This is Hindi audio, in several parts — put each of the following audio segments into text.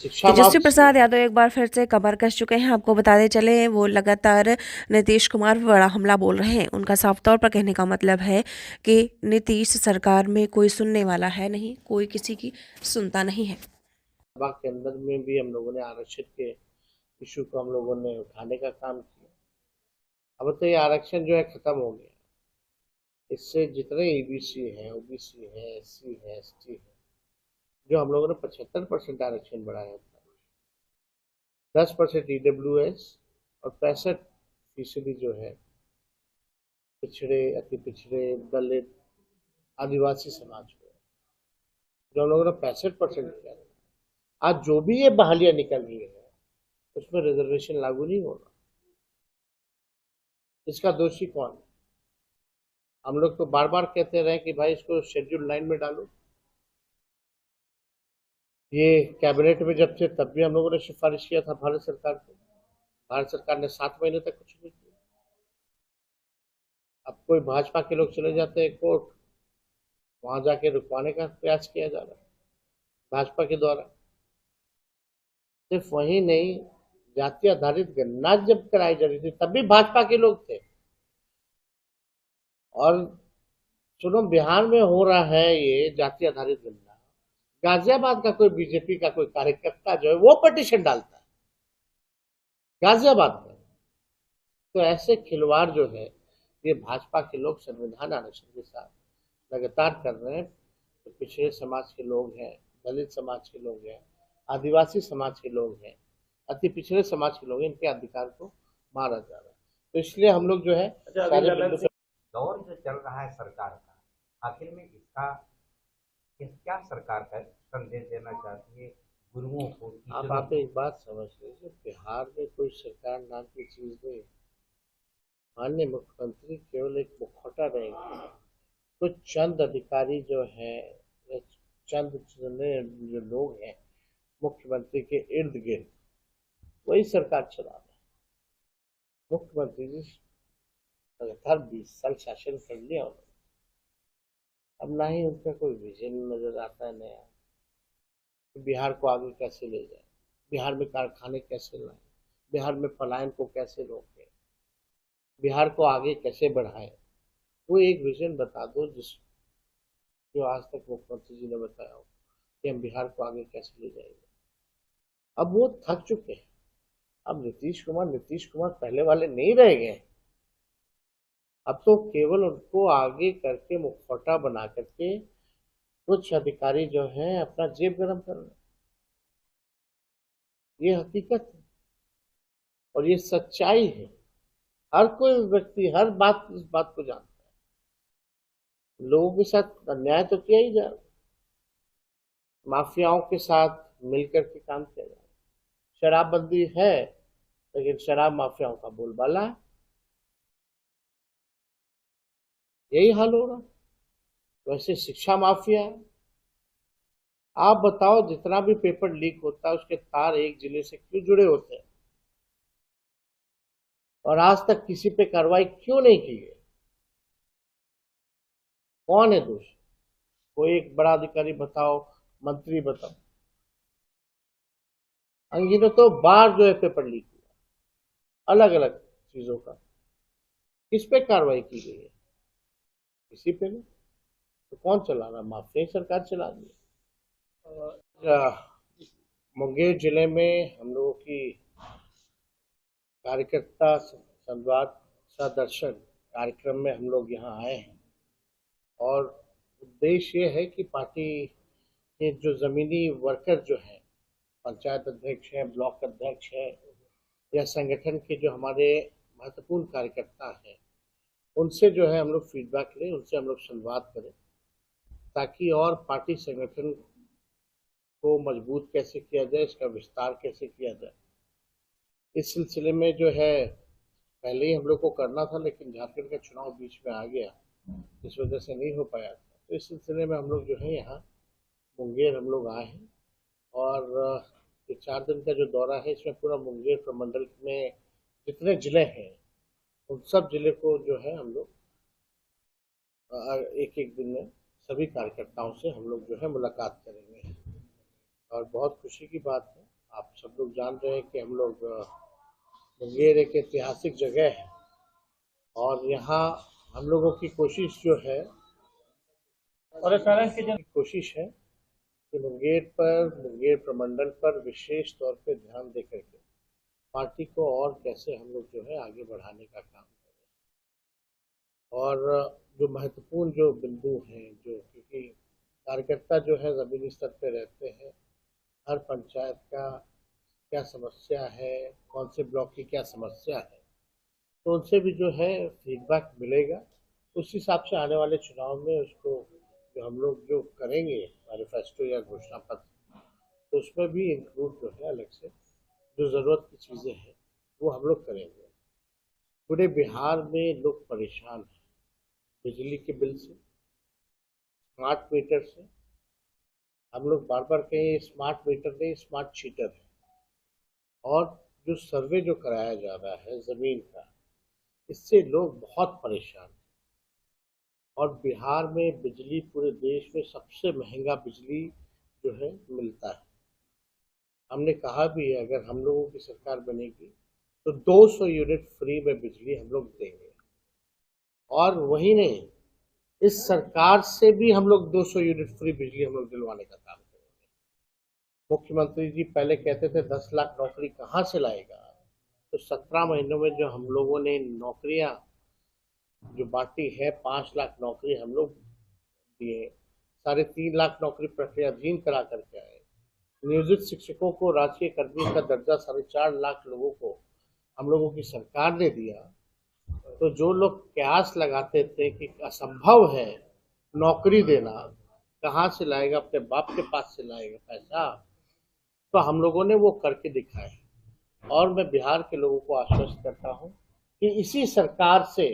शिक्षा तेजस्वी माफ प्रसाद यादव एक बार फिर से कमर कस चुके हैं। आपको बताते चले, वो लगातार नीतीश कुमार पर बड़ा हमला बोल रहे हैं। उनका साफ तौर पर कहने का मतलब है कि नीतीश सरकार में कोई सुनने वाला है नहीं, कोई किसी की सुनता नहीं है। सभा के अंदर में भी हम लोगों ने आरक्षण के इशू को हम लोगों ने उठाने का काम किया। अब तो ये आरक्षण जो है खत्म हो गया। इससे जितने ईबीसी है, ओबीसी है, एससी है, एसटी है, जो हम लोगों ने 75% आरक्षण बढ़ाया था, 10% ईडब्ल्यूएस और 65% जो है पिछड़े, अति पिछड़े, दलित, आदिवासी समाज को, जो हम लोगों ने 65% किया। आज जो भी ये बहालियां निकल रही है उसमें रिजर्वेशन लागू नहीं होना। इसका दोषी कौन है? हम लोग तो बार बार कहते रहे कि भाई इसको शेड्यूल 9 में डालो। ये कैबिनेट में जब थे तब भी हम लोगों ने सिफारिश किया था भारत सरकार को। भारत सरकार ने 7 महीने तक कुछ नहीं किया। अब कोई भाजपा के लोग चले जाते हैं कोर्ट, वहां जाके रुकवाने का प्रयास किया जा रहा है भाजपा के द्वारा। सिर्फ वही नहीं, जाति आधारित गणना जब कराई जा रही थी तब भी भाजपा के लोग थे। और सुनो, बिहार में हो रहा है ये जाति आधारित गणना, गाजियाबाद का कोई बीजेपी का कोई कार्यकर्ता जो है वो पिटीशन डालता है गाजियाबाद में। तो ऐसे खिलवाड़ जो है ये भाजपा के लोग संविधान आरक्षण के साथ लगातार कर रहे हैं। तो पिछड़े समाज के लोग हैं, दलित समाज के लोग हैं, आदिवासी समाज के लोग हैं, अति पिछड़े समाज के लोग हैं, इनके अधिकार को मारा जा रहा है। तो इसलिए हम लोग जो है सारे बिंदु पे दौर जो चल रहा है सरकार का, आखिर में इसका क्या सरकार का संदेश देना चाहती है गुरुओं को, टीचरों आप को? एक बात समझ लीजिए, बिहार में कोई सरकार नाम की चीज नहीं है। माननीय मुख्यमंत्री केवल एक मुखौटा रहेंगे। कुछ चंद अधिकारी जो है, या चंद चुने जो लोग हैं मुख्यमंत्री के इर्द गिर्द, वही सरकार चला रहे हैं। मुख्यमंत्री जी लगातार 20 साल शासन कर लिया उन्होंने। अब ना ही उनका कोई विजन नजर आता है नया, बिहार को आगे कैसे ले जाए, बिहार में कारखाने कैसे लाए, बिहार में पलायन को कैसे रोके, बिहार को आगे कैसे बढ़ाए। वो एक विजन बता दो जिस जो आज तक मुख्यमंत्री जी ने बताया हो कि हम बिहार को आगे कैसे ले जाएंगे। अब वो थक चुके हैं। अब नीतीश कुमार पहले वाले नहीं रह गए। अब तो केवल उनको आगे करके मुखौटा बना करके कुछ अधिकारी जो हैं अपना जेब गरम कर रहे हैं। ये हकीकत है और ये सच्चाई है। हर कोई व्यक्ति हर बात इस बात को जानता है। लोगों के साथ अन्याय तो किया ही जा रहा है, माफियाओं के साथ मिलकर के काम किया जा रहा है। शराबबंदी है लेकिन शराब माफियाओं का बोलबाला है। यही हाल हो रहा है। वैसे शिक्षा माफिया है। आप बताओ, जितना भी पेपर लीक होता है उसके तार एक जिले से क्यों जुड़े होते हैं, और आज तक किसी पे कार्रवाई क्यों नहीं की है? कौन है दोष? कोई एक बड़ा अधिकारी बताओ, मंत्री बताओ। अनगिनतों बार जो है पेपर लीक हुआ अलग अलग चीजों का, किस पे कार्रवाई की गई है? किसी पे नहीं। तो कौन चला रहा? माफिया ही सरकार चला रही है। मुंगेर जिले में हम लोगों की कार्यकर्ता संवाद सदर्शन कार्यक्रम में हम लोग यहाँ आए हैं, और उद्देश्य ये है कि पार्टी के जो जमीनी वर्कर जो हैं, पंचायत अध्यक्ष हैं, ब्लॉक अध्यक्ष हैं, या संगठन के जो हमारे महत्वपूर्ण कार्यकर्ता हैं, उनसे जो है हम लोग फीडबैक लें, उनसे हम लोग संवाद करें, ताकि और पार्टी संगठन को मजबूत कैसे किया जाए, इसका विस्तार कैसे किया जाए। इस सिलसिले में जो है पहले ही हम लोग को करना था, लेकिन झारखंड का चुनाव बीच में आ गया, इस वजह से नहीं हो पाया था। तो इस सिलसिले में हम लोग जो है यहाँ मुंगेर हम लोग आए हैं, और ये 4 दिन का जो दौरा है इसमें पूरा मुंगेर प्रमंडल में जितने जिले हैं उन सब जिले को जो है हम लोग एक एक दिन में सभी कार्यकर्ताओं से हम लोग जो है मुलाकात करेंगे। और बहुत खुशी की बात है। आप सब लोग जान रहे हैं कि हम लोग मुंगेर एक ऐतिहासिक जगह है और यहाँ हम लोगों की कोशिश जो है कोशिश है कि मुंगेर प्रमंडल पर विशेष तौर पे ध्यान दे करके पार्टी को और कैसे हम लोग जो है आगे बढ़ाने का काम करें। और जो महत्वपूर्ण जो बिंदु हैं, जो क्योंकि कार्यकर्ता जो है ज़मीनी स्तर पे रहते हैं, हर पंचायत का क्या समस्या है, कौन से ब्लॉक की क्या समस्या है, तो उनसे भी जो है फीडबैक मिलेगा। उस हिसाब से आने वाले चुनाव में उसको जो हम लोग जो करेंगे मैनिफेस्टो या घोषणा पत्र, तो उसमें भी इंक्लूड जो है अलग से जो ज़रूरत की चीज़ें हैं वो हम लोग करेंगे। पूरे बिहार में लोग परेशान हैं बिजली के बिल से, स्मार्ट मीटर से। हम लोग बार बार कहें स्मार्ट मीटर नहीं, स्मार्ट शीटर है। और जो सर्वे जो कराया जा रहा है ज़मीन का, इससे लोग बहुत परेशान हैं। और बिहार में बिजली पूरे देश में सबसे महंगा बिजली जो है मिलता है। हमने कहा भी है अगर हम लोगों की सरकार बनेगी तो 200 यूनिट फ्री में बिजली हम लोग देंगे। और वही नहीं, इस सरकार से भी हम लोग 200 यूनिट फ्री बिजली हम लोग दिलवाने का काम करेंगे। मुख्यमंत्री जी पहले कहते थे 10 लाख नौकरी कहाँ से लाएगा, तो 17 महीनों में जो हम लोगों ने नौकरियां जो बांटी है, 5 लाख नौकरी हम लोग दिए, 3.5 लाख नौकरी प्रक्रियाधीन करा करके आए। नियोजित शिक्षकों को राजकीय कर्मी का दर्जा 4.5 लाख लोगों को हम लोगों की सरकार ने दिया। तो जो लोग कयास लगाते थे कि असंभव है नौकरी देना, कहाँ से लाएगा, अपने बाप के पास से लाएगा पैसा, तो हम लोगों ने वो करके दिखाए। और मैं बिहार के लोगों को आश्वस्त करता हूँ कि इसी सरकार से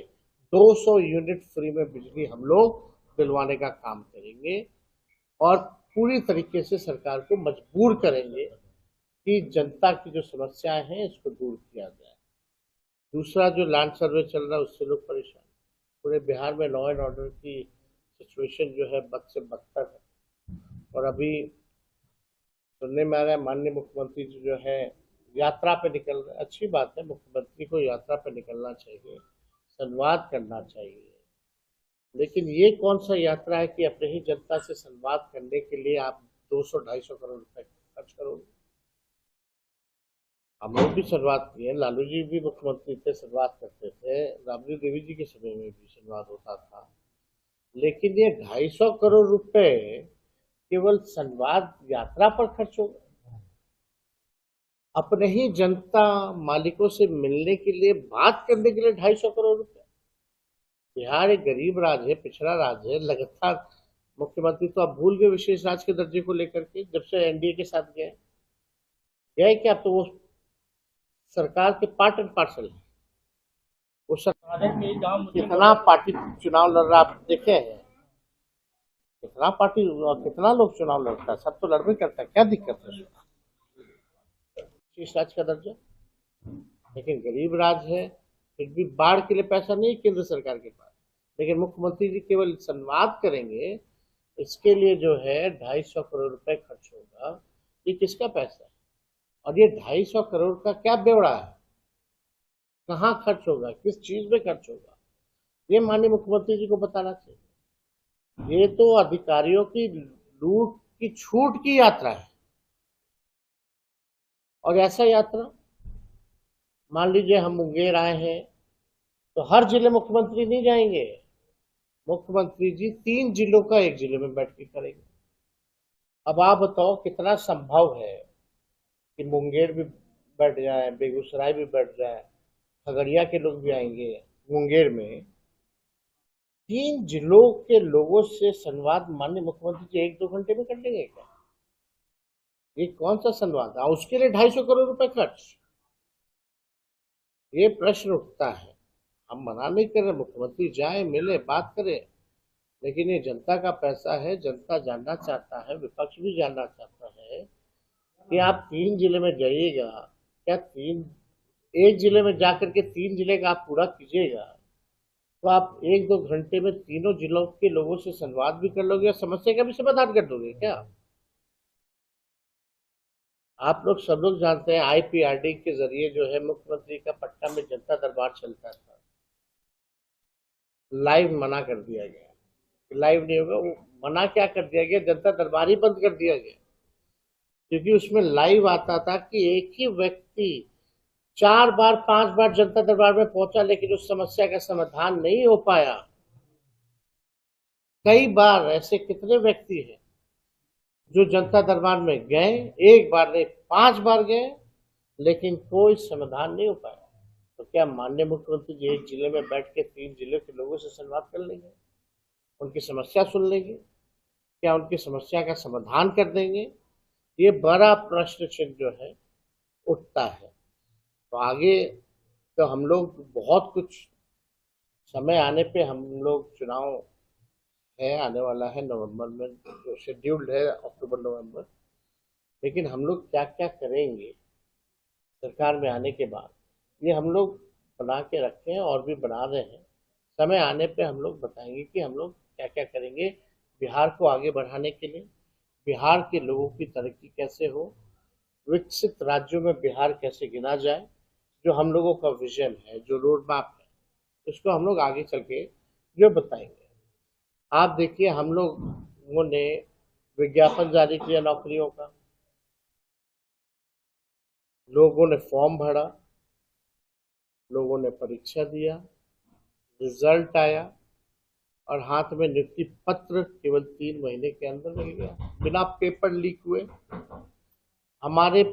200 यूनिट फ्री में बिजली हम लोग दिलवाने का काम करेंगे और पूरी तरीके से सरकार को मजबूर करेंगे कि जनता की जो समस्याएं हैं इसको दूर किया जाए। दूसरा जो लैंड सर्वे चल रहा है उससे लोग परेशान। पूरे बिहार में लॉ एंड ऑर्डर की सिचुएशन जो है बद से बदतर है। और अभी सुनने में आ रहा है माननीय मुख्यमंत्री जी जो है यात्रा पे निकल रहे हैं। अच्छी बात है, मुख्यमंत्री को यात्रा पे निकलना चाहिए, संवाद करना चाहिए। लेकिन ये कौन सा यात्रा है कि अपने ही जनता से संवाद करने के लिए आप 200-250 करोड़ रुपए खर्च करोगे। हम लोग भी संवाद किए, लालू जी भी मुख्यमंत्री थे, संवाद करते थे, राबड़ी देवी जी के समय में भी संवाद होता था। लेकिन ये 250 करोड़ रुपए केवल संवाद यात्रा पर खर्च होगा। अपने ही जनता मालिकों से मिलने के लिए, बात करने के लिए 250 करोड़ रुपए। बिहार एक गरीब राज्य है, पिछड़ा राज्य है। लगातार मुख्यमंत्री तो आप भूल गए विशेष राज्य के दर्जे को लेकर के, जब से एनडीए के साथ गए क्या, तो वो सरकार के पार्ट एंड पार्सल है। वो सरकार कितना पार्टी चुनाव लड़ रहा आप देखे हैं, कितना पार्टी और कितना लोग चुनाव लड़ता है, सब तो लड़बे करता है, क्या दिक्कत है। विशेष राज्य का दर्जा, लेकिन गरीब राज्य है, फिर भी बाढ़ के लिए पैसा नहीं केंद्र सरकार के पास। लेकिन मुख्यमंत्री जी केवल संवाद करेंगे, इसके लिए जो है 250 करोड़ रुपए खर्च होगा। ये किसका पैसा है और ये 250 करोड़ का क्या ब्यौरा है, कहाँ खर्च होगा, किस चीज में खर्च होगा, ये माननीय मुख्यमंत्री जी को बताना चाहिए। ये तो अधिकारियों की लूट की छूट की यात्रा है। और ऐसा यात्रा, मान लीजिए हम मुंगेर आए हैं तो हर जिले मुख्यमंत्री नहीं जाएंगे। मुख्यमंत्री जी 3 जिलों का एक जिले में बैठ के करेंगे। अब आप बताओ कितना संभव है कि मुंगेर भी बैठ जाए, बेगूसराय भी बैठ जाए, खगड़िया के लोग भी आएंगे मुंगेर में। 3 जिलों के लोगों से संवाद माननीय मुख्यमंत्री जी 1-2 घंटे में कर लेंगे क्या? ये कौन सा संवाद है? उसके लिए 250 करोड़ रुपए खर्च। ये प्रश्न उठता है। हम मना नहीं कर रहे, मुख्यमंत्री जाए, मिले, बात करे, लेकिन ये जनता का पैसा है। जनता जानना चाहता है, विपक्ष भी जानना चाहता है कि आप 3 जिले में जाइएगा, क्या एक जिले में जाकर के 3 जिले का आप पूरा कीजिएगा, तो आप 1-2 घंटे में तीनों जिलों के लोगों से संवाद भी कर लोगे और समस्या का भी समाधान कर दोगे क्या? आप लोग सब लोग जानते हैं आईपीआरडी के जरिए जो है मुख्यमंत्री का पटना में जनता दरबार चलता था, लाइव मना कर दिया गया, लाइव नहीं होगा। वो मना क्या कर दिया गया, जनता दरबार ही बंद कर दिया गया, क्योंकि उसमें लाइव आता था कि एक ही व्यक्ति 4 बार 5 बार जनता दरबार में पहुंचा, लेकिन उस समस्या का समाधान नहीं हो पाया। कई बार ऐसे कितने व्यक्ति हैं जो जनता दरबार में गए, 1 बार नहीं 5 बार गए, लेकिन कोई समाधान नहीं हो पाया। तो क्या माननीय मुख्यमंत्री जी एक जिले में बैठ के 3 जिले के लोगों से संवाद कर लेंगे, उनकी समस्या सुन लेंगे, क्या उनकी समस्या का समाधान कर देंगे? ये बड़ा प्रश्न चिन्ह जो है उठता है। तो आगे तो हम लोग बहुत कुछ, समय आने पे हम लोग चुनाव है, आने वाला है नवंबर में, जो शेड्यूल्ड है अक्टूबर नवंबर, लेकिन हम लोग क्या क्या करेंगे सरकार में आने के बाद, ये हम लोग बना के रखे हैं और भी बना रहे हैं। समय आने पे हम लोग बताएंगे कि हम लोग क्या क्या करेंगे बिहार को आगे बढ़ाने के लिए, बिहार के लोगों की तरक्की कैसे हो, विकसित राज्यों में बिहार कैसे गिना जाए। जो हम लोगों का विजन है, जो रोड मैप है, इसको हम लोग आगे चल के जो बताएंगे। आप देखिए, हम लोगों ने विज्ञापन जारी किया नौकरियों का, लोगों ने फॉर्म भरा, लोगों ने परीक्षा दिया, रिजल्ट आया और हाथ में नियुक्ति पत्र केवल 3 महीने के अंदर मिल गया, बिना पेपर लीक हुए। हमारे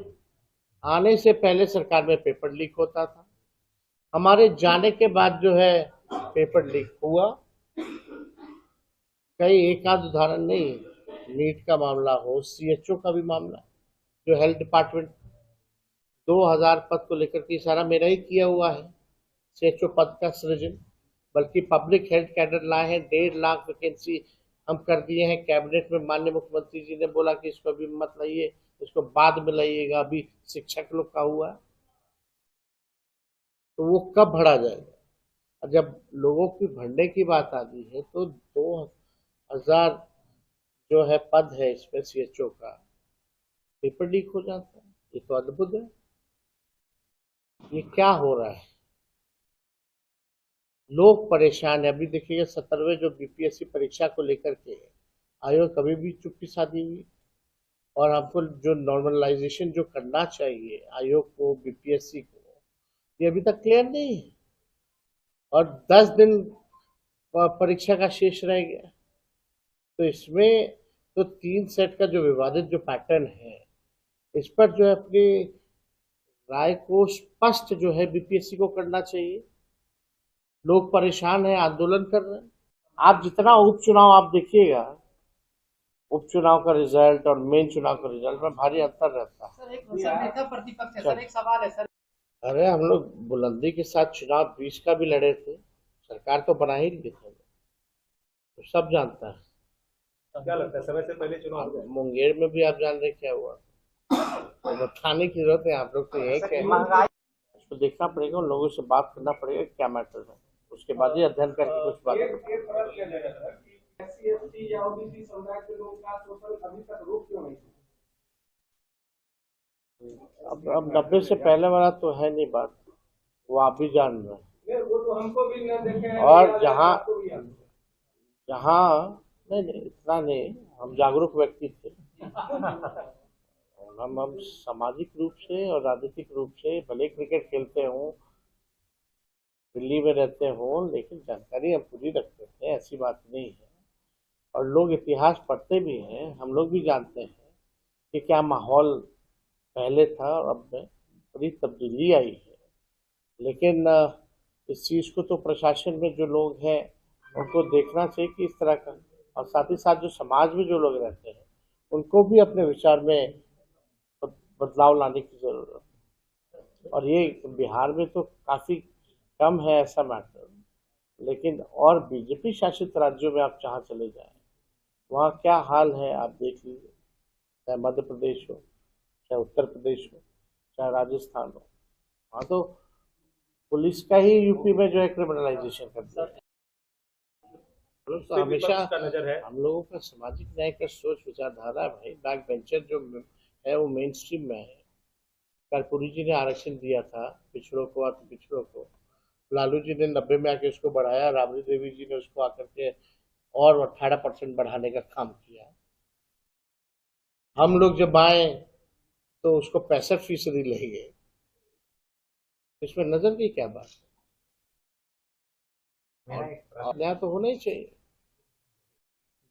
आने से पहले सरकार में पेपर लीक होता था, हमारे जाने के बाद जो है पेपर लीक हुआ। कई एक आध उदाहरण नहीं, नीट का मामला हो, सीएचओ का भी मामला, जो हेल्थ डिपार्टमेंट 2000 पद को लेकर के सारा मेरा ही किया हुआ है, सीएचओ पद का सृजन, बल्कि पब्लिक हेल्थ कैडर लाए हैं, 1.5 लाख वैकेंसी हम कर दिए हैं। कैबिनेट में माननीय मुख्यमंत्री जी ने बोला कि इसको अभी मत लाइए, इसको बाद में लाइएगा, अभी शिक्षक लोग का हुआ, तो वो कब भरा जाएगा? और जब लोगों की भरने की बात आती है तो 2000 जो है पद है इसमें सीएचओ का, पेपर लीक हो जाता है। ये तो अद्भुत है, ये क्या हो रहा है? लोग परेशान है। अभी देखिएगा 17वें जो बीपीएससी परीक्षा को लेकर के आयोग कभी भी चुप्पी साधी हुई, और हमको जो नॉर्मलाइजेशन जो करना चाहिए आयोग को, बीपीएससी को, ये अभी तक क्लियर नहीं है, और 10 दिन परीक्षा का शेष रह गया। तो इसमें तो 3 सेट का जो विवादित जो पैटर्न है, इस पर जो है अपनी राय को स्पष्ट जो है बीपीएससी को करना चाहिए। लोग परेशान हैं, आंदोलन कर रहे हैं। आप जितना उपचुनाव आप देखिएगा, उपचुनाव का रिजल्ट और मेन चुनाव का रिजल्ट में भारी अंतर रहता है। सर एक नेता प्रतिपक्ष है सर, एक सवाल है सर। अरे हम लोग बुलंदी के साथ चुनाव 20 का भी लड़े थे, सरकार तो बना ही नहीं थे, तो सब जानता है। क्या लगता है समय से पहले चुनाव हो मुंगेर में भी आप जान रहे क्या हुआ, तो बताने की जरूरत है। आप लोग तो यही कहें, इसको देखना पड़ेगा, उन लोगों से बात करना पड़ेगा क्या मैटर है, उसके बाद ही अध्ययन करके कुछ बात अब 90 से पहले वाला तो है नहीं बात, वो आप भी जान रहे हैं। और जहाँ नहीं इतना नहीं, हम जागरूक व्यक्ति थे, हम सामाजिक रूप से और राजनीतिक रूप से भले क्रिकेट खेलते हों, दिल्ली में रहते हों, लेकिन जानकारी हम पूरी रखते थे, ऐसी बात नहीं है। और लोग इतिहास पढ़ते भी हैं, हम लोग भी जानते हैं कि क्या माहौल पहले था और अब में बड़ी तब्दीली आई है। लेकिन इस चीज़ को तो प्रशासन में जो लोग हैं उनको देखना चाहिए कि इस तरह का, और साथ ही साथ जो समाज में जो लोग रहते हैं उनको भी अपने विचार में बदलाव लाने की जरूरत है। और ये बिहार में तो काफ़ी कम है ऐसा मैटर, लेकिन और बीजेपी शासित राज्यों में आप जहाँ चले जाएं, वहाँ क्या हाल है आप देख लीजिए, चाहे मध्य प्रदेश हो, चाहे उत्तर प्रदेश हो, चाहे राजस्थान हो, वहाँ तो पुलिस का ही यूपी में जो है क्रिमिनलाइजेशन कर दिया। तो हमेशा नजर है हम लोगों का सामाजिक न्याय का सोच विचारधारा है भाई, बैक बेंचर जो है वो मेन स्ट्रीम में है। कर्पूरी जी ने आरक्षण दिया था पिछड़ों को, अति पिछड़ों को। लालू जी ने 90 में आके उसको बढ़ाया, राबड़ी देवी जी ने उसको आकर के और 18% बढ़ाने का काम किया। हम लोग जब आए तो उसको 65% ले गए। इसमें नजर की क्या बात है? मेरा एक प्रश्न और न्याय तो होना ही चाहिए।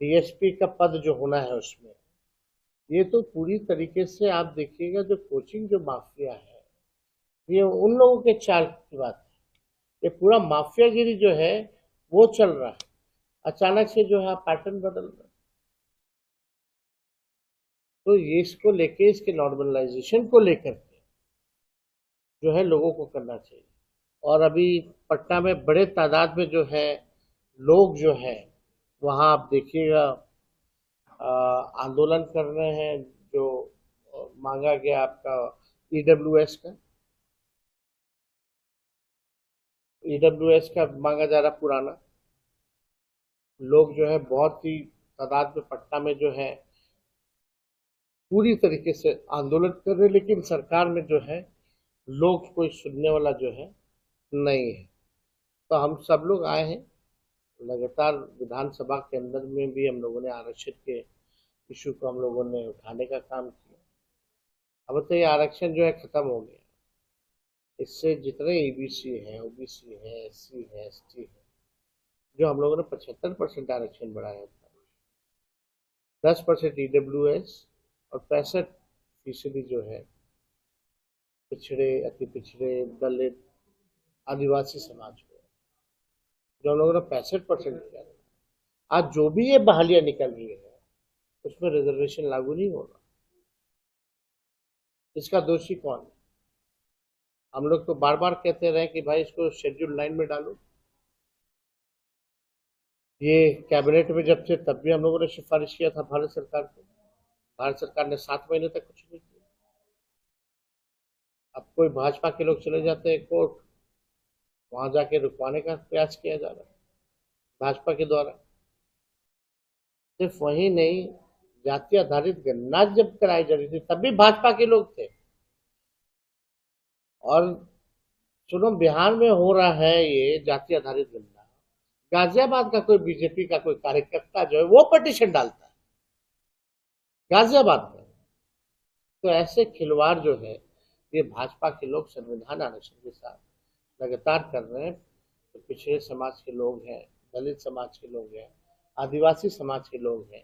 डीएसपी का पद जो होना है उसमें, ये तो पूरी तरीके से आप देखिएगा, जो कोचिंग जो माफिया है, ये उन लोगों के चाल की बात है। ये पूरा माफियागिरी जो है वो चल रहा है। अचानक से जो है पैटर्न बदल रहा है। तो ये इसको लेके, इसके नॉर्मलाइजेशन को लेकर के जो है लोगों को करना चाहिए। और अभी पटना में बड़े तादाद में जो है लोग जो है वहाँ आप देखिएगा आंदोलन कर रहे हैं। जो मांगा गया आपका ईडब्ल्यूएस का मांगा जा रहा पुराना। लोग जो है बहुत ही तादाद में पटना में जो है पूरी तरीके से आंदोलन कर रहे हैं, लेकिन सरकार में जो है लोग कोई सुनने वाला जो है नहीं है। तो हम सब लोग आए हैं लगातार। विधानसभा के अंदर में भी हम लोगों ने आरक्षण के इशू को हम लोगों ने उठाने का काम किया। अब तो ये आरक्षण जो है खत्म हो गया। इससे जितने ईबीसी है, ओबीसी है, एससी है, एसटी है, जो हम लोगों ने 75% आरक्षण बढ़ाया था, 10% ईडब्ल्यूएस और 65% जो है पिछड़े, अति पिछड़े, दलित, आदिवासी समाज को, जो हम लोगों ने 65% किया था। आज जो भी ये बहालियां निकल रही है उसमें रिजर्वेशन लागू नहीं होगा। इसका दोषी कौन है? हम लोग तो बार बार कहते रहे कि भाई इसको शेड्यूल 9 में डालो। ये कैबिनेट में जब थे तब भी हम लोगों ने सिफारिश किया था भारत सरकार को। भारत सरकार ने 7 महीने तक कुछ नहीं किया। अब कोई भाजपा के लोग चले जाते हैं कोर्ट, वहां जाके रुकवाने का प्रयास किया जा रहा है भाजपा के द्वारा। सिर्फ वही नहीं, जाति आधारित गणना जब कराई जा रही थी तब भी भाजपा के लोग थे। और सुनो, बिहार में हो रहा है ये जाति आधारित गणना, गाजियाबाद का कोई बीजेपी का कोई कार्यकर्ता जो है वो पिटीशन डालता है गाजियाबाद में। तो ऐसे खिलवाड़ जो है ये भाजपा के लोग संविधान आरक्षण के साथ लगातार कर रहे हैं। तो पिछड़े समाज के लोग हैं, दलित समाज के लोग हैं, आदिवासी समाज के लोग हैं,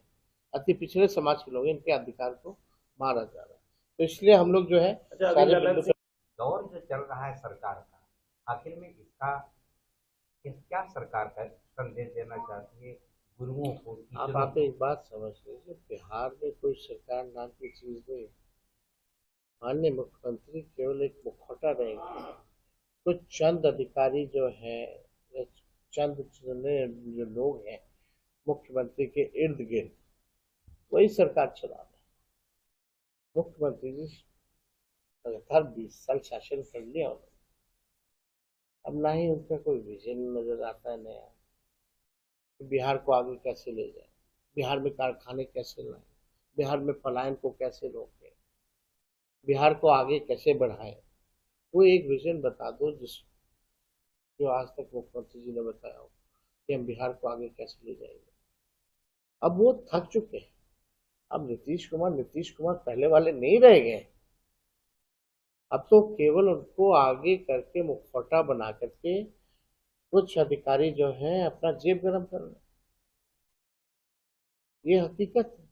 अति पिछड़े समाज के लोग हैं, इनके अधिकार को मारा जा रहा है। तो इसलिए हम लोग जो है सारे बिंदु पे दौर जो चल रहा है सरकार का, आखिर में इसका क्या सरकार का संदेश देना चाहती है गुरुओं को? आप एक बात समझ लीजिए, बिहार में कोई सरकार नाम की चीज नहीं। माननीय मुख्यमंत्री केवल एक मुखौटा रहेंगे। कुछ चंद अधिकारी जो है, चंद जो लोग हैं मुख्यमंत्री के इर्द गिर्द, वही सरकार चला रहे हैं। मुख्यमंत्री जी लगातार 20 साल शासन कर लिया उन्होंने। अब ना ही उनका कोई विजन नजर आता है नया, बिहार को आगे कैसे ले जाए, बिहार में कारखाने कैसे लाए, बिहार में पलायन को कैसे रोके, बिहार को आगे कैसे बढ़ाए। वो एक विजन बता दो जो आज तक मुख्यमंत्री जी ने बताया हो कि हम बिहार को आगे कैसे ले जाएंगे। अब वो थक चुके हैं। अब नीतीश कुमार पहले वाले नहीं रह गए। अब तो केवल उनको आगे करके मुखौटा बना करके कुछ अधिकारी जो हैं अपना जेब गरम कर रहे हैं। ये हकीकत है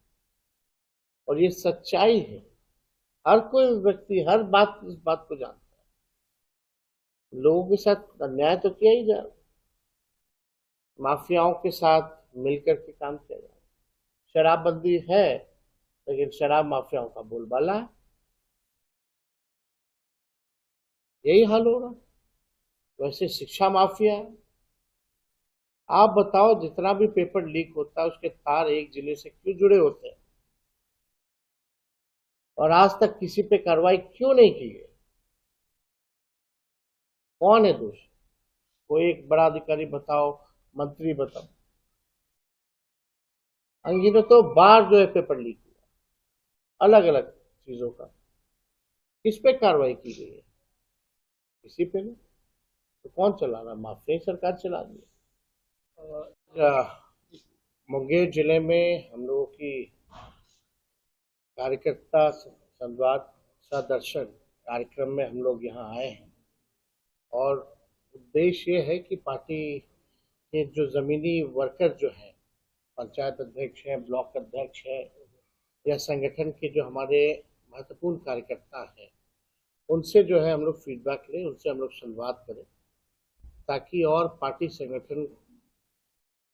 और ये सच्चाई है। हर कोई व्यक्ति हर बात इस बात को जानता है। लोगों के साथ अन्याय तो किया ही जा रहा है, माफियाओं के साथ मिलकर के काम किया जा रहा है। शराबबंदी है लेकिन शराब माफियाओं का बोलबाला है। यही हाल हो रहा है। वैसे शिक्षा माफिया है। आप बताओ, जितना भी पेपर लीक होता है उसके तार एक जिले से क्यों जुड़े होते हैं और आज तक किसी पे कार्रवाई क्यों नहीं की गई? कौन है दोषी? कोई एक बड़ा अधिकारी बताओ, मंत्री बताओ। अनगिनत तो बार जो है पेपर लीक हुआ, अलग अलग चीजों का, किस पे कार्रवाई की गई है? किसी पे नहीं। तो कौन चला रहा? माफिया सरकार चला रही है। मुंगेर जिले में हम लोगों की कार्यकर्ता संवाद सदर्शन कार्यक्रम में हम लोग यहाँ आए हैं और उद्देश्य ये है कि पार्टी के जो जमीनी वर्कर जो हैं, पंचायत अध्यक्ष हैं, ब्लॉक अध्यक्ष हैं या संगठन के जो हमारे महत्वपूर्ण कार्यकर्ता हैं, उनसे जो है हम लोग फीडबैक लें, उनसे हम लोग संवाद करें ताकि और पार्टी संगठन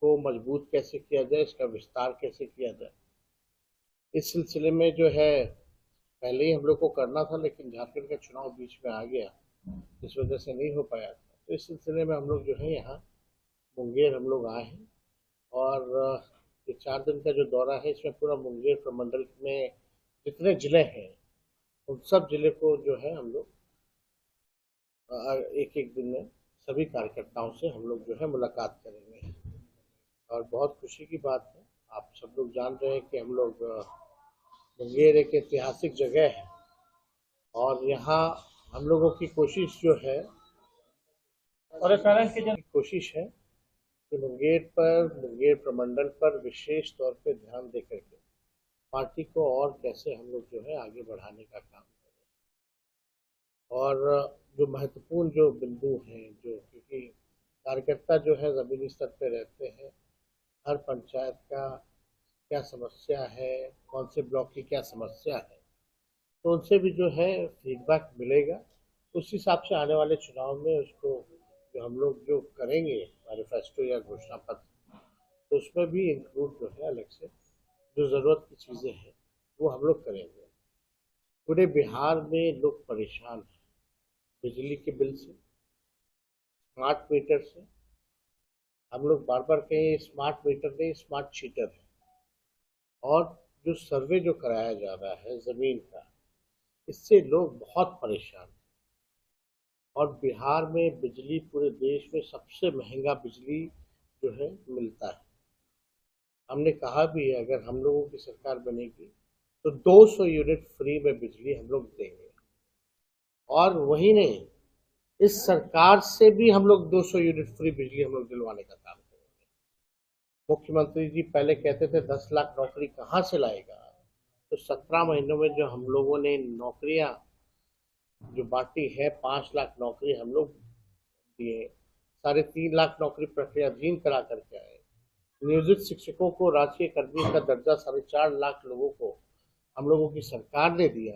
को मजबूत कैसे किया जाए, इसका विस्तार कैसे किया जाए। इस सिलसिले में जो है पहले ही हम लोग को करना था, लेकिन झारखंड का चुनाव बीच में आ गया, इस वजह से नहीं हो पाया था। तो इस सिलसिले में हम लोग जो है यहाँ मुंगेर हम लोग आए हैं और ये 4 दिन का जो दौरा है इसमें पूरा मुंगेर प्रमंडल में जितने जिले हैं उन सब जिले को जो है हम लोग एक एक दिन में सभी कार्यकर्ताओं से हम लोग जो है मुलाकात करेंगे। और बहुत खुशी की बात है, आप सब लोग जान रहे हैं कि हम लोग मुंगेर एक ऐतिहासिक जगह है और यहाँ हम लोगों की कोशिश जो है कोशिश है कि मुंगेर प्रमंडल पर विशेष तौर पे ध्यान दे करके पार्टी को और कैसे हम लोग जो है आगे बढ़ाने का काम करें। और जो महत्वपूर्ण जो बिंदु हैं, जो क्योंकि कार्यकर्ता जो है ज़मीनी स्तर पे रहते हैं, हर पंचायत का क्या समस्या है, कौन से ब्लॉक की क्या समस्या है, तो उनसे भी जो है फीडबैक मिलेगा। उस हिसाब से आने वाले चुनाव में उसको जो हम लोग जो करेंगे मैनिफेस्टो या घोषणा पत्र, तो उसमें भी इंक्लूड जो है अलग से जो ज़रूरत की चीज़ें हैं वो हम लोग करेंगे। पूरे बिहार में लोग परेशान हैं बिजली के बिल से, स्मार्ट मीटर से। हम लोग बार बार कहें स्मार्ट मीटर नहीं, स्मार्ट शीटर है। और जो सर्वे जो कराया जा रहा है ज़मीन का, इससे लोग बहुत परेशान हैं। और बिहार में बिजली पूरे देश में सबसे महंगा बिजली जो है मिलता है। हमने कहा भी है अगर हम लोगों की सरकार बनेगी तो 200 यूनिट फ्री में बिजली हम लोग देंगे। और वही नहीं, इस सरकार से भी हम लोग 200 यूनिट फ्री बिजली हम लोग दिलवाने का काम करेंगे। मुख्यमंत्री जी पहले कहते थे 10 लाख नौकरी कहाँ से लाएगा, तो 17 महीनों में जो हम लोगों ने नौकरियां जो बांटी है, 5 लाख नौकरी हम लोग दिए, 3.5 लाख नौकरी प्रक्रियाधीन करा करके आए। नियोजित शिक्षकों को राजकीय कर्मी का दर्जा 4.5 लाख लोगों को हम लोगों की सरकार ने दिया।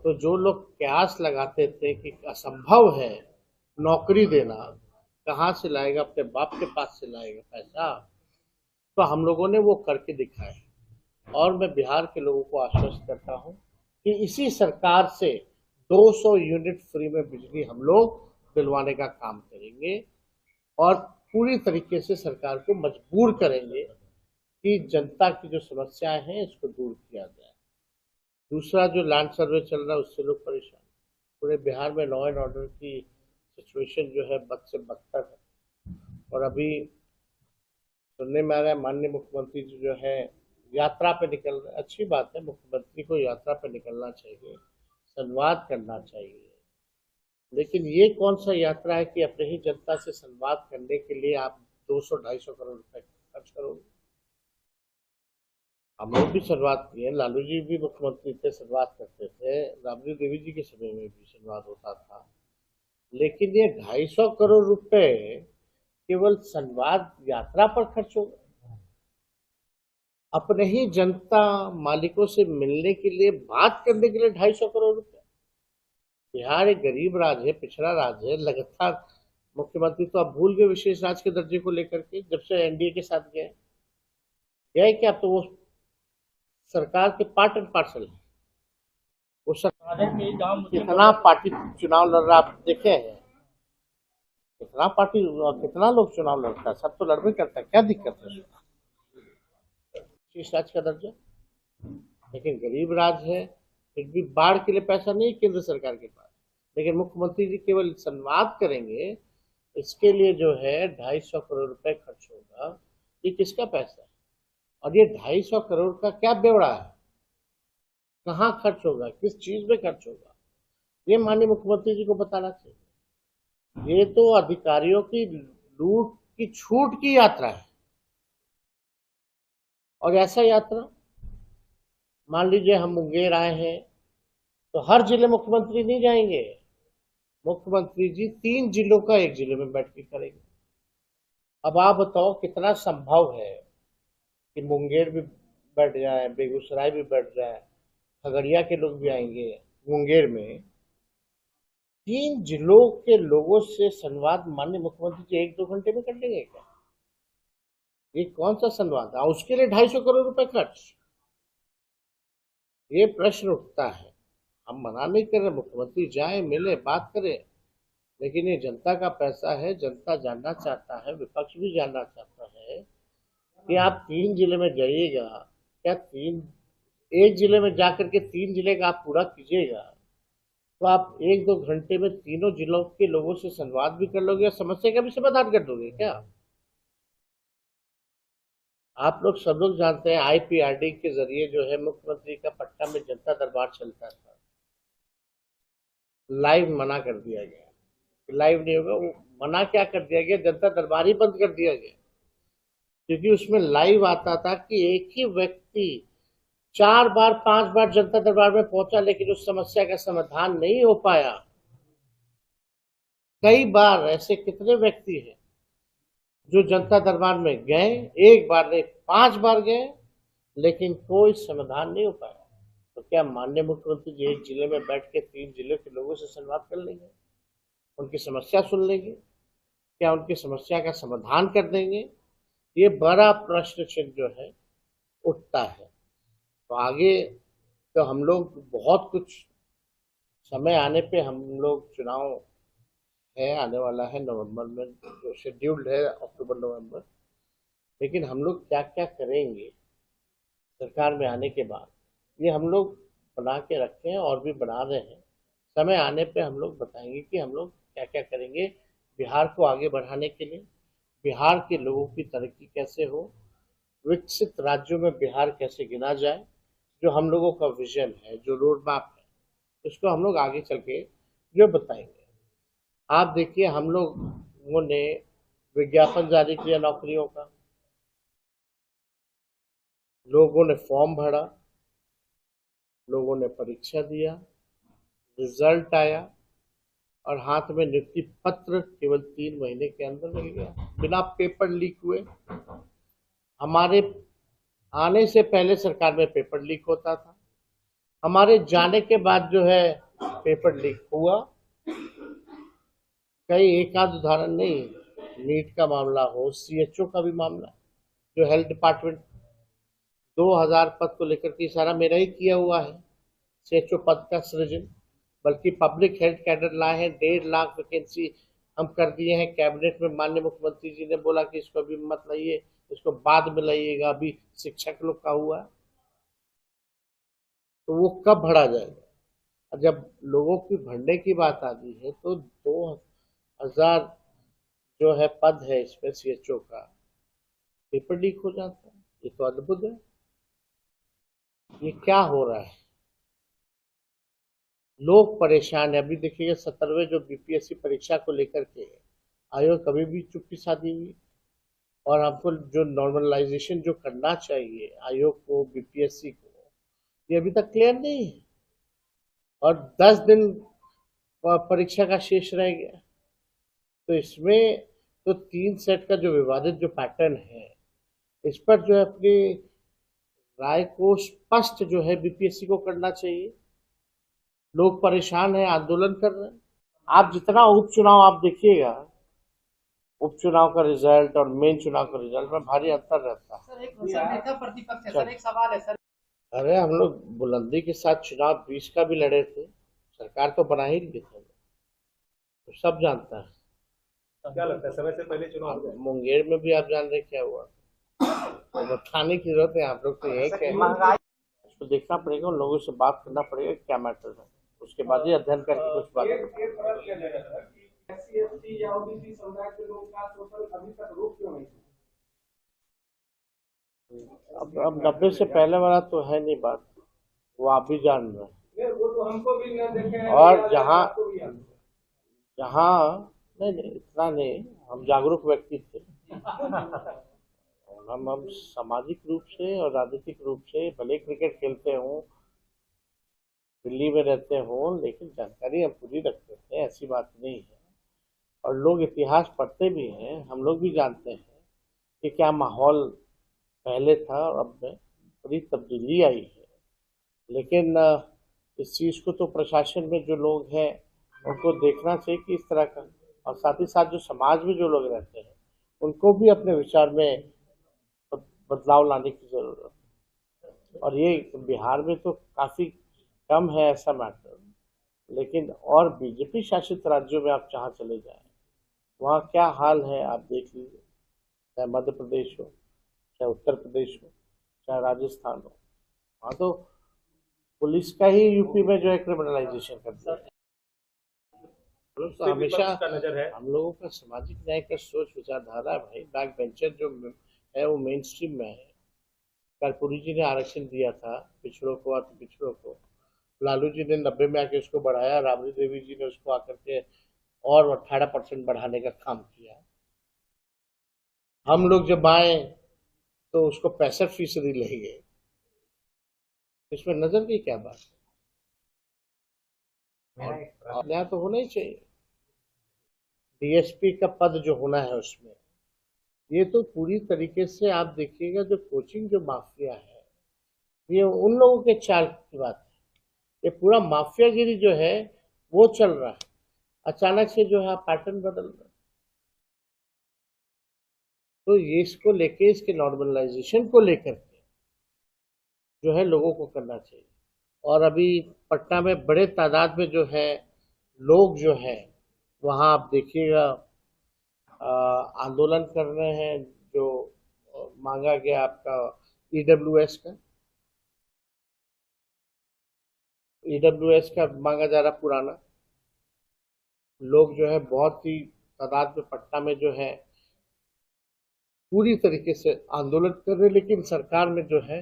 तो जो लोग कयास लगाते थे कि असंभव है नौकरी देना, कहाँ से लाएगा, अपने बाप के पास से लाएगा पैसा, तो हम लोगों ने वो करके दिखाए। और मैं बिहार के लोगों को आश्वस्त करता हूँ कि इसी सरकार से 200 यूनिट फ्री में बिजली हम लोग दिलवाने का काम करेंगे और पूरी तरीके से सरकार को मजबूर करेंगे कि जनता की जो समस्याएं हैं इसको दूर किया जाए। दूसरा जो लैंड सर्वे चल रहा है उससे लोग परेशान। पूरे बिहार में लॉ एंड ऑर्डर की सिचुएशन जो है बद से बदतर है। और अभी सुनने में आ रहा है माननीय मुख्यमंत्री जी जो है यात्रा पे निकल रहे। अच्छी बात है, मुख्यमंत्री को यात्रा पे निकलना चाहिए, संवाद करना चाहिए, लेकिन ये कौन सा यात्रा है कि अपने ही जनता से संवाद करने के लिए आप 200-250 करोड़ रुपए खर्च करोगे। हम लोग भी संवाद किए, लालू जी भी मुख्यमंत्री थे, संवाद करते थे, राबड़ी देवी जी के समय में भी संवाद होता था, लेकिन ये 250 करोड़ रुपए केवल संवाद यात्रा पर खर्च हो गए। अपने ही जनता मालिकों से मिलने के लिए, बात करने के लिए 250 करोड़ रुपए। बिहार एक गरीब राज्य है, पिछड़ा राज्य है, लगातार मुख्यमंत्री तो आप भूल गए विशेष राज्य के दर्जे को लेकर के, जब से एनडीए के साथ गए क्या, तो वो सरकार के पार्ट एंड पार्सल है। वो सरकार कितना पार्टी चुनाव लड़ रहा आप देखे हैं, कितना पार्टी कितना लोग चुनाव लड़ता है, सब तो लड़बे करता है, क्या दिक्कत है विशेष राज्य का दर्जा। लेकिन गरीब राज्य है, फिर भी बाढ़ के लिए पैसा नहीं केंद्र सरकार के पास, लेकिन मुख्यमंत्री जी केवल संवाद करेंगे, इसके लिए जो है 250 करोड़ रुपए खर्च होगा। ये किसका पैसा है और ये 250 करोड़ का क्या ब्यौरा है? कहाँ खर्च होगा, किस चीज में खर्च होगा, ये माननीय मुख्यमंत्री जी को बताना चाहिए। ये तो अधिकारियों की लूट की छूट की यात्रा है। और ऐसा यात्रा, मान लीजिए हम मुंगेर आए हैं तो हर जिले मुख्यमंत्री नहीं जाएंगे। मुख्यमंत्री जी 3 जिलों का एक जिले में बैठ के करेंगे। अब आप बताओ कितना संभव है कि मुंगेर भी बैठ जाए, बेगूसराय भी बैठ जाए, खगड़िया के लोग भी आएंगे मुंगेर में। 3 जिलों के लोगों से संवाद माननीय मुख्यमंत्री जी 1-2 घंटे में कर लेंगे क्या? ये कौन सा संवाद है? उसके लिए 250 करोड़ रुपए खर्च। ये प्रश्न उठता है। हम मना नहीं कर रहे, मुख्यमंत्री जाए, मिले, बात करें, लेकिन ये जनता का पैसा है। जनता जानना चाहता है, विपक्ष भी जानना चाहता है कि आप 3 जिले में जाइएगा, क्या एक जिले में जाकर के 3 जिले का आप पूरा कीजिएगा तो आप 1-2 घंटे में तीनों जिलों के लोगों से संवाद भी कर लोगे और समस्या का भी समाधान कर दोगे क्या? आप लोग सब लोग जानते हैं IPRD के जरिए जो है मुख्यमंत्री का पटना में जनता दरबार चलता था। लाइव मना कर दिया गया, लाइव नहीं होगा। वो मना क्या कर दिया गया, जनता दरबार ही बंद कर दिया गया, क्योंकि उसमें लाइव आता था कि एक ही व्यक्ति 4 बार 5 बार जनता दरबार में पहुंचा लेकिन उस समस्या का समाधान नहीं हो पाया। कई बार ऐसे कितने व्यक्ति हैं जो जनता दरबार में गए, 1 बार नहीं 5 बार गए, लेकिन कोई समाधान नहीं हो पाया। तो क्या माननीय मुख्यमंत्री जी एक जिले में बैठ के 3 जिले के लोगों से संवाद कर लेंगे, उनकी समस्या सुन लेंगे, क्या उनकी समस्या का समाधान कर देंगे? ये बड़ा प्रश्न चिन्ह जो है उठता है। तो आगे तो हम लोग बहुत कुछ, समय आने पे हम लोग चुनाव है, आने वाला है नवंबर में, जो शेड्यूल्ड है अक्टूबर नवंबर, लेकिन हम लोग क्या क्या करेंगे सरकार में आने के बाद, ये हम लोग बना के रखे हैं और भी बना रहे हैं। समय आने पे हम लोग बताएंगे कि हम लोग क्या क्या करेंगे बिहार को आगे बढ़ाने के लिए, बिहार के लोगों की तरक्की कैसे हो, विकसित राज्यों में बिहार कैसे गिना जाए। जो हम लोगों का विजन है, जो रोड मैप है, उसको हम लोग आगे चल के जो बताएंगे। आप देखिए, हम लोगों ने विज्ञापन जारी किया नौकरियों का, लोगों ने फॉर्म भरा, लोगों ने परीक्षा दिया, रिजल्ट आया और हाथ में नियुक्ति पत्र केवल 3 महीने के अंदर मिल गया, बिना पेपर लीक हुए। हमारे आने से पहले सरकार में पेपर लीक होता था, हमारे जाने के बाद जो है पेपर लीक हुआ। कई एक आध उदाहरण नहीं, नीट का मामला हो, CHO का भी मामला, जो हेल्थ डिपार्टमेंट 2000 पद को लेकर के सारा मेरा ही किया हुआ है, CHO पद का सृजन, बल्कि पब्लिक हेल्थ कैडर लाए हैं, 1.5 लाख वैकेंसी हम कर दिए हैं कैबिनेट में। माननीय मुख्यमंत्री जी ने बोला कि इसको अभी मत लाइए, इसको बाद में लाइएगा, अभी शिक्षक लोग का हुआ, तो वो कब भरा जाएगा? और जब लोगों की भरने की बात आती है तो 2000 जो है पद है इसमें CHO का, पेपर लीक हो जाता है। ये तो अद्भुत है। ये क्या हो रहा है? लोग परेशान है। अभी देखिएगा 17वें जो BPSC परीक्षा को लेकर के आयोग कभी भी चुप्पी साधी हुई, और हमको जो नॉर्मलाइजेशन जो करना चाहिए आयोग को, BPSC को, ये अभी तक क्लियर नहीं है। और 10 दिन परीक्षा का शेष रह गया, तो इसमें तो 3 सेट का जो विवादित जो पैटर्न है, इस पर जो है अपनी राय को स्पष्ट जो है BPSC को करना चाहिए। लोग परेशान हैं, आंदोलन कर रहे हैं। आप जितना उपचुनाव आप देखिएगा, उपचुनाव का रिजल्ट और मेन चुनाव का रिजल्ट में भारी अंतर रहता है। सर एक नेता प्रतिपक्ष है सर, एक सवाल है सर। अरे हम लोग बुलंदी के साथ चुनाव 20 का भी लड़े थे, सरकार तो बना ही नहीं थे, तो सब जानता है। क्या लगता है समय से पहले चुनाव हो जाए? मुंगेर में भी आप जान रहे क्या हुआ, तो बताने की जरूरत है। आप लोग तो यही कह, उसको देखना पड़ेगा, उन लोगों से बात करना पड़ेगा क्या मैटर है, उसके बाद ही अध्ययन करके कुछ बात करें। या OBC समुदाय के लोग का टोटल अभी तक रोक क्यों नहीं? अब 90 से पहले वाला तो है नहीं बात, वो आप भी जान रहे हैं। नहीं, वो तो हमको भी न देखे हैं, और याद है, जहाँ आपको भी याद है। जहाँ नहीं नहीं इतना नहीं, हम जागरूक व्यक्ति थे। हम सामाजिक रूप से और राजनीतिक रूप से भले क्रिकेट खेलते हों, दिल्ली में रहते हों, लेकिन जानकारी हम पूरी रखते थे, ऐसी बात नहीं है। और लोग इतिहास पढ़ते भी हैं, हम लोग भी जानते हैं कि क्या माहौल पहले था और अब में बड़ी तब्दीली आई है। लेकिन इस चीज़ को तो प्रशासन में जो लोग हैं उनको देखना चाहिए कि इस तरह का, और साथ ही साथ जो समाज में जो लोग रहते हैं उनको भी अपने विचार में बदलाव लाने की जरूरत है। और ये बिहार में तो काफ़ी कम है ऐसा मैटर, लेकिन और बीजेपी शासित राज्यों में आप जहाँ चले जाएं वहाँ क्या हाल है आप देख लीजिए, चाहे मध्य प्रदेश हो, चाहे उत्तर प्रदेश हो, चाहे राजस्थान हो, वहाँ तो पुलिस का ही यूपी में जो है क्रिमिनलाइजेशन कर दिया है। तो हमेशा का नजर है। हम लोगों का सामाजिक न्याय का सोच विचारधारा है भाई, बैक बेंचर जो है वो मेन स्ट्रीम में है। कर्पूरी जी ने आरक्षण दिया था पिछड़ों को, अति पिछड़ों को, लालू जी ने 90 में आके उसको बढ़ाया, राबड़ी देवी जी ने उसको आकर के और 18% बढ़ाने का काम किया। हम लोग जब आए तो उसको 65% ले गए। इसमें नजर की क्या बात मेरा है? एक और प्रश्न न्याय तो होना ही चाहिए। डीएसपी का पद जो होना है उसमें, ये तो पूरी तरीके से आप देखिएगा, जो कोचिंग जो माफिया है, ये उन लोगों के चाल की बात है। ये पूरा माफियागिरी जो है वो चल रहा है। अचानक से जो है पैटर्न बदल रहा है। तो ये इसको लेके, इसके नॉर्मलाइजेशन को लेकर के जो है लोगों को करना चाहिए। और अभी पटना में बड़े तादाद में जो है लोग जो है वहाँ आप देखिएगा आंदोलन कर रहे हैं, जो मांगा गया आपका ईडब्ल्यूएस का मांगा जा रहा पुराना। लोग जो है बहुत ही तादाद में पटना में जो है पूरी तरीके से आंदोलन कर रहे हैं, लेकिन सरकार में जो है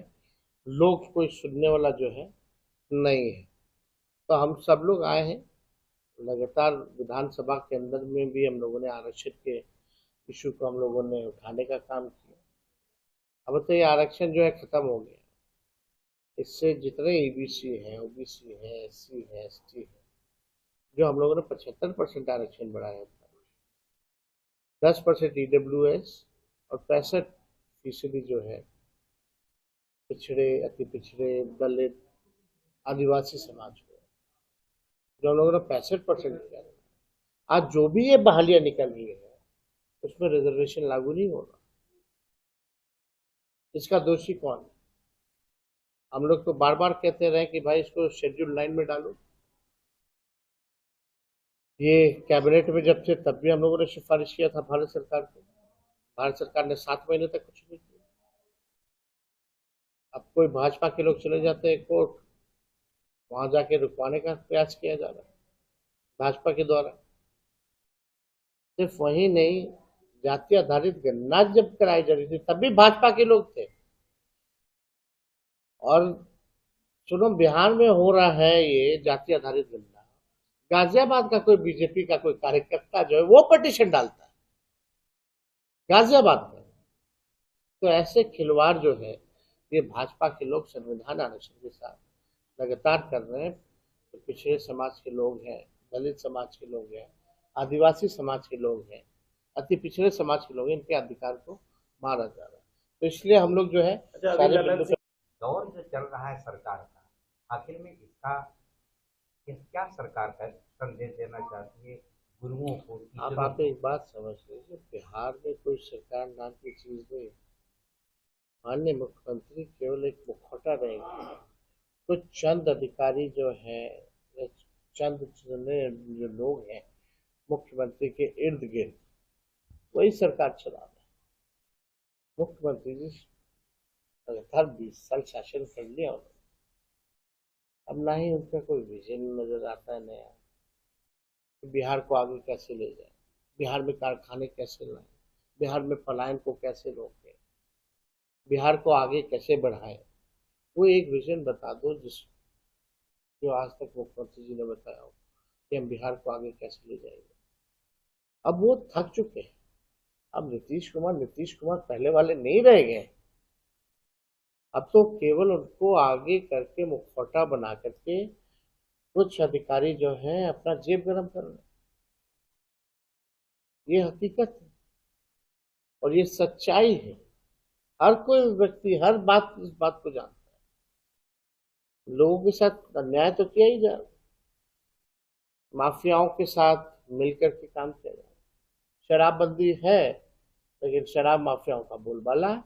लोग कोई सुनने वाला जो है नहीं है। तो हम सब लोग आए हैं लगातार, विधानसभा के अंदर में भी हम लोगों ने आरक्षण के इशू को हम लोगों ने उठाने का काम किया। अब तो ये आरक्षण जो है खत्म हो गया। इससे जितने ईबीसी है, ओबीसी है, एससी है, एसटी है, जो हम लोगों ने 75% आरक्षण बढ़ाया था, 10% ईडब्ल्यूएस और 65% जो है पिछड़े, अति पिछड़े, दलित, आदिवासी समाज को, जो हम लोगों ने 65% किया। आज जो भी ये बहालियां निकल रही है उसमें रिजर्वेशन लागू नहीं हो रहा। इसका दोषी कौन है? हम लोग तो बार बार कहते रहे कि भाई इसको शेड्यूल 9 में डालो। ये कैबिनेट में जब थे तब भी हम लोगों ने सिफारिश किया था भारत सरकार को। भारत सरकार ने 7 महीने तक कुछ नहीं किया। अब कोई भाजपा के लोग चले जाते हैं कोर्ट, वहां जाके रुकवाने का प्रयास किया जा रहा है भाजपा के द्वारा। सिर्फ वही नहीं, जाति आधारित गणना जब कराई जा रही थी तब भी भाजपा के लोग थे। और सुनो, बिहार में हो रहा है ये जाति आधारित गणना, गाजियाबाद का कोई बीजेपी का कोई कार्यकर्ता जो है वो पिटीशन डालता है गाजियाबाद में। तो ऐसे खिलवाड़ जो है ये भाजपा के लोग संविधान आरक्षण के साथ लगातार कर रहे हैं। तो पिछड़े समाज के लोग हैं, दलित समाज के लोग हैं, आदिवासी समाज के लोग हैं, अति पिछड़े समाज के लोग हैं, इनके अधिकार को मारा जा रहा है। तो इसलिए हम लोग जो है अच्छा, सारे अभी बिंदु पे दौर जो चल रहा है सरकार का, आखिर में इसका क्या सरकार का संदेश देना चाहती है गुरुओं को, आप टीचरों एक बात समझ लीजिए, बिहार में कोई सरकार नाम की चीज नहीं। माननीय मुख्यमंत्री केवल एक मुखौटा रहेंगे। कुछ चंद अधिकारी जो है, या चंद जो लोग हैं मुख्यमंत्री के इर्द गिर्द, वही सरकार चला रहे हैं। मुख्यमंत्री जी लगातार 20 साल शासन कर लिया उन्होंने, अब ना ही उनका कोई विजन नजर आता है नया कि बिहार को आगे कैसे ले जाए, बिहार में कारखाने कैसे लाएं, बिहार में पलायन को कैसे रोकें, बिहार को आगे कैसे बढ़ाएं। वो एक विजन बता दो जो आज तक मुख्यमंत्री जी ने बताया हो कि हम बिहार को आगे कैसे ले जाएंगे। अब वो थक चुके हैं। अब नीतीश कुमार पहले वाले नहीं रह गए। अब तो केवल उनको आगे करके मुखौटा बना करके कुछ अधिकारी जो हैं अपना जेब गरम कर रहे हैं। ये हकीकत है और ये सच्चाई है। हर कोई व्यक्ति हर बात इस बात को जानता है। लोगों के साथ अन्याय तो किया ही जा रहा है, माफियाओं के साथ मिलकर के काम किया जा रहा है। शराबबंदी है लेकिन शराब माफियाओं का बोलबाला है।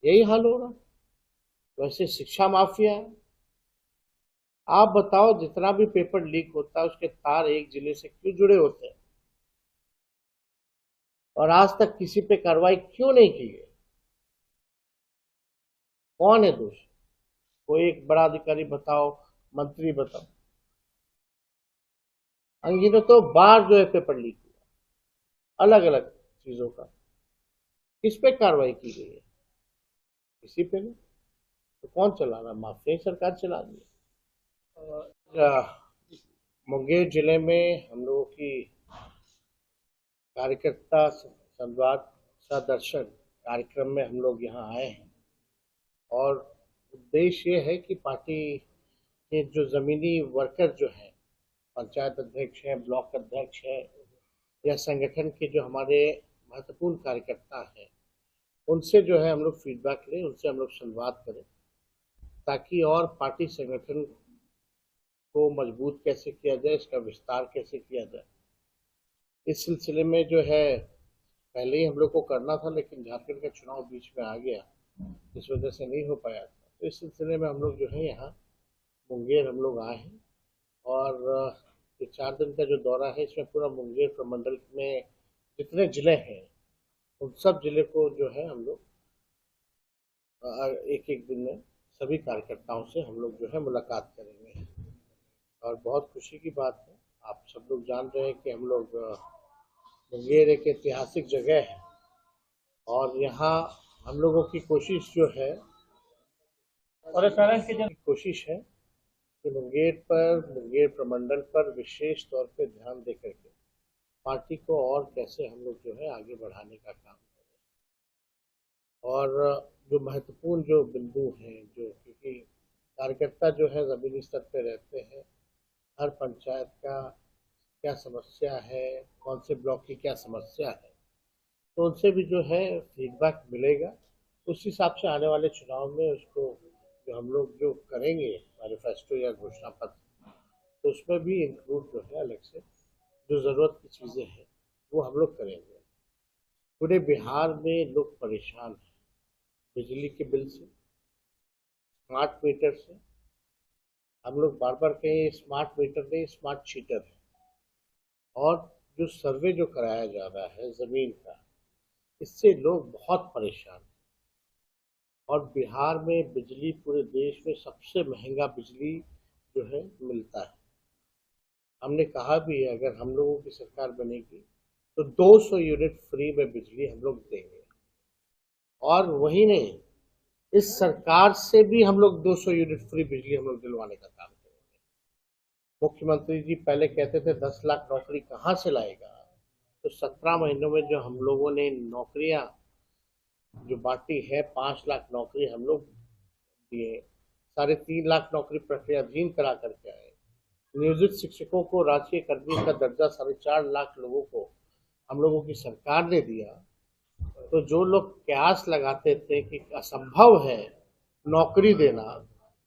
यही हाल हो रहा है। वैसे शिक्षा माफिया है। आप बताओ, जितना भी पेपर लीक होता है उसके तार एक जिले से क्यों जुड़े होते हैं और आज तक किसी पे कार्रवाई क्यों नहीं की गई? कौन है दोषी? कोई एक बड़ा अधिकारी बताओ, मंत्री बताओ। अनगिनतों बार जो है पेपर लीक हुआ अलग अलग चीजों का, किस पे कार्रवाई की गई है? किसी पे नहीं। तो कौन चला रहा? माफिया सरकार चला रही है। मुंगेर जिले में हम लोगों की कार्यकर्ता संवाद सदर्शन कार्यक्रम में हम लोग यहाँ आए हैं और उद्देश्य ये है कि पार्टी के जो जमीनी वर्कर जो हैं, पंचायत अध्यक्ष हैं, ब्लॉक अध्यक्ष हैं या संगठन के जो हमारे महत्वपूर्ण कार्यकर्ता हैं, उनसे जो है हम लोग फीडबैक लें, उनसे हम लोग संवाद करें ताकि और पार्टी संगठन को मजबूत कैसे किया जाए, इसका विस्तार कैसे किया जाए। इस सिलसिले में जो है पहले ही हम लोग को करना था लेकिन झारखंड का चुनाव बीच में आ गया, इस वजह से नहीं हो पाया था। तो इस सिलसिले में हम लोग जो है यहाँ मुंगेर हम लोग आए हैं और ये 4 दिन का जो दौरा है इसमें पूरा मुंगेर प्रमंडल में जितने जिले हैं उन सब जिले को जो है हम लोग एक एक दिन में सभी कार्यकर्ताओं से हम लोग जो है मुलाकात करेंगे। और बहुत खुशी की बात है, आप सब लोग जान रहे हैं कि हम लोग मुंगेर एक ऐतिहासिक जगह है और यहाँ हम लोगों की कोशिश जो है कोशिश है कि मुंगेर प्रमंडल पर विशेष तौर पे ध्यान दे करके पार्टी को और कैसे हम लोग जो है आगे बढ़ाने का काम करें। और जो महत्वपूर्ण जो बिंदु हैं, जो क्योंकि कार्यकर्ता जो है ज़मीनी स्तर पे रहते हैं, हर पंचायत का क्या समस्या है, कौन से ब्लॉक की क्या समस्या है, तो उनसे भी जो है फीडबैक मिलेगा। उस हिसाब से आने वाले चुनाव में उसको जो हम लोग जो करेंगे मैनिफेस्टो या घोषणा पत्र, तो उसमें भी इंक्लूड जो है अलग से जो ज़रूरत की चीज़ें हैं वो हम लोग करेंगे। पूरे बिहार में लोग परेशान हैं बिजली के बिल से, स्मार्ट मीटर से। हम लोग बार बार कहें स्मार्ट मीटर नहीं, स्मार्ट शीटर है। और जो सर्वे जो कराया जा रहा है ज़मीन का, इससे लोग बहुत परेशान हैं। और बिहार में बिजली पूरे देश में सबसे महंगा बिजली जो है मिलता है। हमने कहा भी है अगर हम लोगों की सरकार बनेगी तो 200 यूनिट फ्री में बिजली हम लोग देंगे। और वही नहीं, इस सरकार से भी हम लोग 200 यूनिट फ्री बिजली हम लोग दिलवाने का काम करेंगे। मुख्यमंत्री जी पहले कहते थे 10 लाख नौकरी कहाँ से लाएगा, तो 17 महीनों में जो हम लोगों ने नौकरियां जो बांटी है, 5 लाख नौकरी हम लोग दिए, 3.5 लाख नौकरी प्रक्रियाधीन करा करके आए। नियोजित शिक्षकों को राजकीय कर्मी का दर्जा 4.5 लाख लोगों को हम लोगों की सरकार ने दिया। तो जो लोग कयास लगाते थे कि असंभव है नौकरी देना,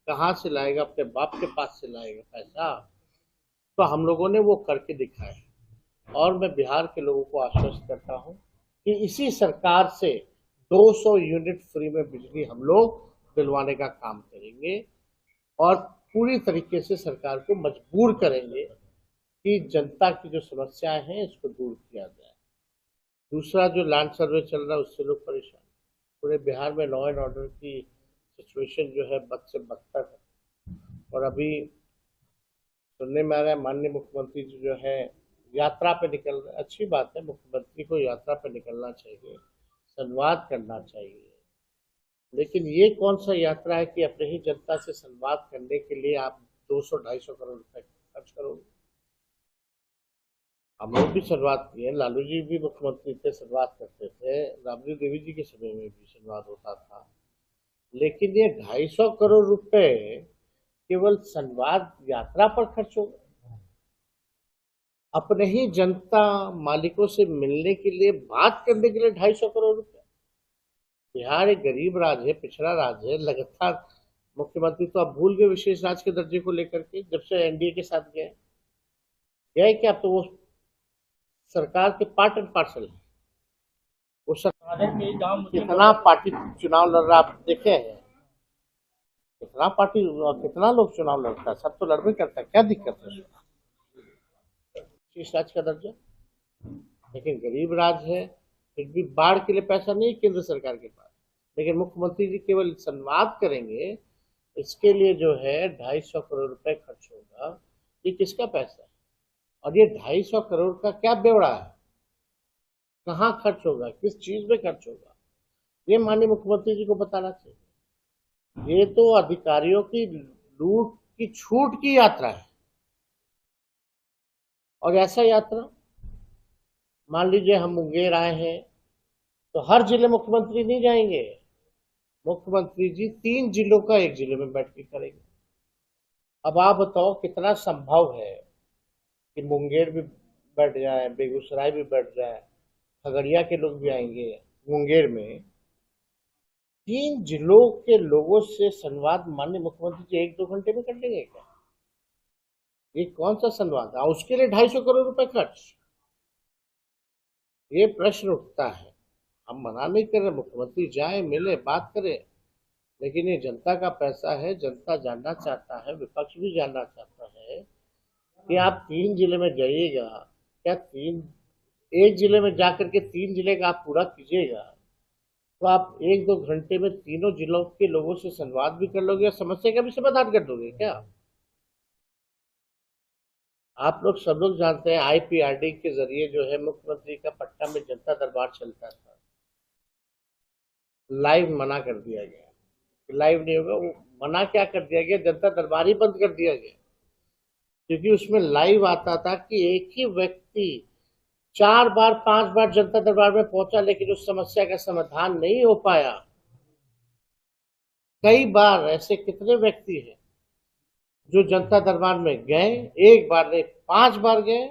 कहाँ से लाएगा, अपने बाप के पास से लाएगा पैसा, तो हम लोगों ने वो करके दिखाए। और मैं बिहार के लोगों को आश्वस्त करता हूँ कि इसी सरकार से 200 यूनिट फ्री में बिजली हम लोग दिलवाने का काम करेंगे और पूरी तरीके से सरकार को मजबूर करेंगे कि जनता की जो समस्याएं हैं इसको दूर किया जाए। दूसरा जो लैंड सर्वे चल रहा है उससे लोग परेशान। पूरे बिहार में लॉ एंड ऑर्डर की सिचुएशन जो है बद से बदतर है। और अभी सुनने में आ रहा है माननीय मुख्यमंत्री जी जो है यात्रा पे निकल रहे। अच्छी बात है, मुख्यमंत्री को यात्रा पे निकलना चाहिए, संवाद करना चाहिए, लेकिन ये कौन सा यात्रा है कि अपने ही जनता से संवाद करने के लिए आप 200-250 करोड़ रुपए खर्च करोगे। हम लोग भी संवाद किए, लालू जी भी मुख्यमंत्री थे, संवाद करते थे, राबड़ी देवी जी के समय में भी संवाद होता था, लेकिन ये 250 करोड़ रुपए केवल संवाद यात्रा पर खर्च होगा। अपने ही जनता मालिकों से मिलने के लिए, बात करने के लिए 250 करोड़ रुपए। बिहार एक गरीब राज्य है, पिछड़ा राज्य है, लगातार मुख्यमंत्री तो अब भूल गए विशेष राज्य के दर्जे को लेकर के, जब से एनडीए के साथ गए क्या, तो वो सरकार के पार्ट एंड पार्सल है। वो सरकार कितना पार्टी चुनाव लड़ रहा आप देखे हैं, कितना पार्टी और कितना लोग चुनाव लड़ता है, सब तो लड़बे करता है, क्या दिक्कत है विशेष राज्य का दर्जा। लेकिन गरीब राज्य है, फिर भी बाढ़ के लिए पैसा नहीं केंद्र सरकार के पास, लेकिन मुख्यमंत्री जी केवल संवाद करेंगे, इसके लिए जो है 250 करोड़ रुपए खर्च होगा। ये किसका पैसा है और ये 250 करोड़ का क्या ब्यौरा है, कहाँ खर्च होगा, किस चीज में खर्च होगा, ये माननीय मुख्यमंत्री जी को बताना चाहिए। ये तो अधिकारियों की लूट की छूट की यात्रा है। और ऐसा यात्रा, मान लीजिए हम मुंगेर आए हैं तो हर जिले मुख्यमंत्री नहीं जाएंगे, मुख्यमंत्री जी 3 जिलों का एक जिले में बैठ के करेंगे। अब आप बताओ कितना संभव है कि मुंगेर भी बैठ जाए, बेगूसराय भी बैठ जाए, खगड़िया के लोग भी आएंगे मुंगेर में। 3 जिलों के लोगों से संवाद माननीय मुख्यमंत्री जी 1-2 घंटे में कर लेंगे क्या? ये कौन सा संवाद है? उसके लिए 250 करोड़ रुपए खर्च। ये प्रश्न उठता है। हम मना नहीं कर रहे, मुख्यमंत्री जाए, मिले, बात करे, लेकिन ये जनता का पैसा है, जनता जानना चाहता है, विपक्ष भी जानना चाहता है कि आप 3 जिले में जाइएगा, क्या एक जिले में जाकर के 3 जिले का आप पूरा कीजिएगा तो आप 1-2 घंटे में तीनों जिलों के लोगों से संवाद भी कर लोगे और समस्या का भी समाधान कर दोगे क्या? आप लोग सब लोग जानते हैं आईपीआरडी के जरिए जो है मुख्यमंत्री का पटना में जनता दरबार चलता था, लाइव मना कर दिया गया, लाइव नहीं होगा। वो मना क्या कर दिया गया, जनता दरबार ही बंद कर दिया गया, क्योंकि उसमें लाइव आता था कि एक ही व्यक्ति 4 बार 5 बार जनता दरबार में पहुंचा, लेकिन उस समस्या का समाधान नहीं हो पाया। कई बार ऐसे कितने व्यक्ति हैं जो जनता दरबार में गए, 1 बार नहीं 5 बार गए,